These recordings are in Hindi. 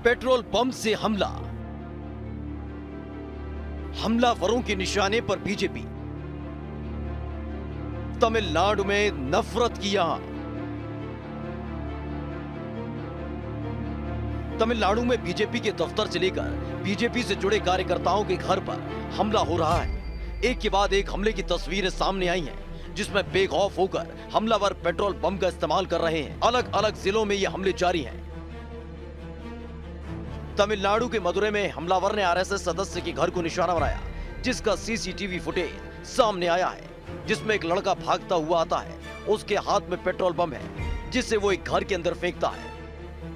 पेट्रोल पंप से हमला, हमलावरों के निशाने पर बीजेपी। तमिलनाडु में नफरत की आग। तमिलनाडु में बीजेपी के दफ्तर से लेकर बीजेपी से जुड़े कार्यकर्ताओं के घर पर हमला हो रहा है। एक के बाद एक हमले की तस्वीरें सामने आई हैं, जिसमें बेखौफ होकर हमलावर पेट्रोल पंप का इस्तेमाल कर रहे हैं। अलग अलग जिलों में ये हमले जारी हैं। तमिलनाडु के मदुरै में हमलावर ने आरएसएस सदस्य के घर को निशाना बनाया, जिसका सीसीटीवी फुटेज सामने आया है, जिसमें एक लड़का भागता हुआ आता है। उसके हाथ में पेट्रोल बम है, जिसे वो एक घर के अंदर फेंकता है।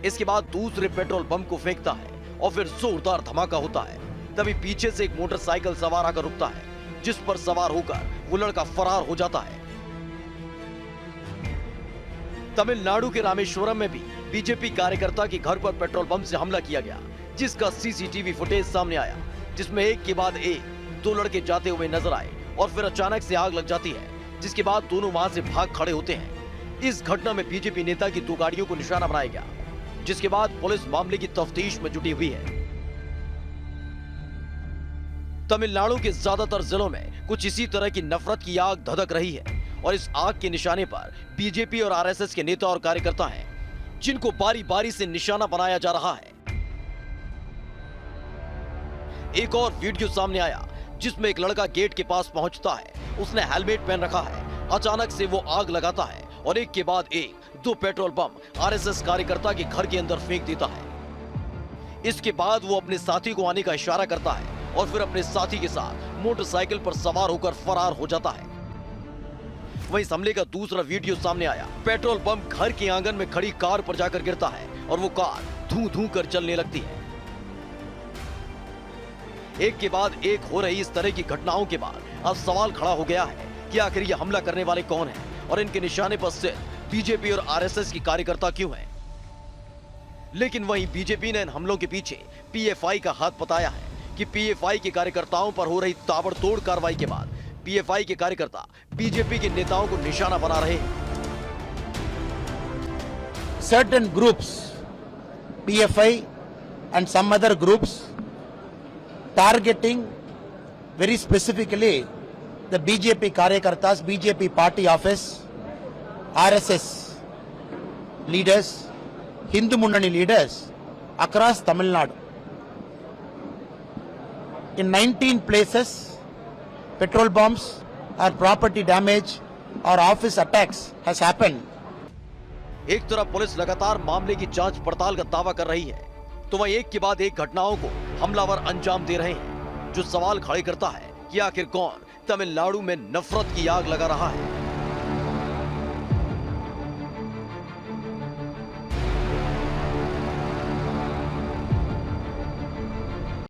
इसके बाद दूसरे पेट्रोल बम को फेंकता है और फिर जोरदार धमाका होता है। तभी पीछे से एक मोटरसाइकिल सवार आकर रुकता है, जिस पर सवार होकर वो लड़का फरार हो जाता है। तमिलनाडु के रामेश्वरम में भी बीजेपी कार्यकर्ता के घर पर पेट्रोल बम से हमला किया गया, जिसका सीसीटीवी फुटेज सामने आया, जिसमें एक के बाद एक दो लड़के जाते हुए नजर आए और फिर अचानक से आग लग जाती है, जिसके बाद दोनों वहां से भाग खड़े होते हैं। इस घटना में बीजेपी नेता की 2 गाड़ियों को निशाना बनाया गया, जिसके बाद पुलिस मामले की तफ्तीश में जुटी हुई है। तमिलनाडु के ज्यादातर जिलों में कुछ इसी तरह की नफरत की आग धधक रही है और इस आग के निशाने पर बीजेपी और आरएसएस के नेता और कार्यकर्ता हैं, जिनको बारी बारी से निशाना बनाया जा रहा है। एक और वीडियो सामने आया, जिसमें एक लड़का गेट के पास पहुंचता है। उसने हेलमेट पहन रखा है। अचानक से वो आग लगाता है और एक के बाद एक 2 पेट्रोल बम आरएसएस कार्यकर्ता के घर के अंदर फेंक देता है। इसके बाद वो अपने साथी को आने का इशारा करता है और फिर अपने साथी के साथ मोटरसाइकिल पर सवार होकर फरार हो जाता है। वहीं इस हमले का दूसरा वीडियो सामने आया। पेट्रोल बम घर के आंगन में खड़ी कार पर जाकर गिरता है और वो कार धू धू कर चलने लगती है। एक के बाद एक हो रही इस तरह की घटनाओं के बाद अब सवाल खड़ा हो गया है कि आखिर ये हमला करने वाले कौन हैं और इनके निशाने पर सिर्फ बीजेपी और आरएसएस की कार्यकर्ता क्यों हैं। लेकिन वहीं बीजेपी ने इन हमलों के पीछे पीएफआई का हाथ बताया है कि पीएफआई के कार्यकर्ताओं पर हो रही ताबड़तोड़ कार्रवाई के बाद पीएफआई के कार्यकर्ता बीजेपी के नेताओं को निशाना बना रहे हैं। Certain groups, PFI and some other groups, targeting very specifically the BJP karyakartas, BJP party office, RSS leaders, Hindu Munnani leaders across Tamil Nadu. In 19 places, petrol bombs or property damage or office attacks has happened. एक तरफ पुलिस लगातार मामले की जांच पड़ताल का दावा कर रही है, तो वहीं एक के बाद एक घटनाओं को हमलावर अंजाम दे रहे हैं, जो सवाल खड़े करता है कि आखिर कौन तमिलनाडु में नफरत की आग लगा रहा है।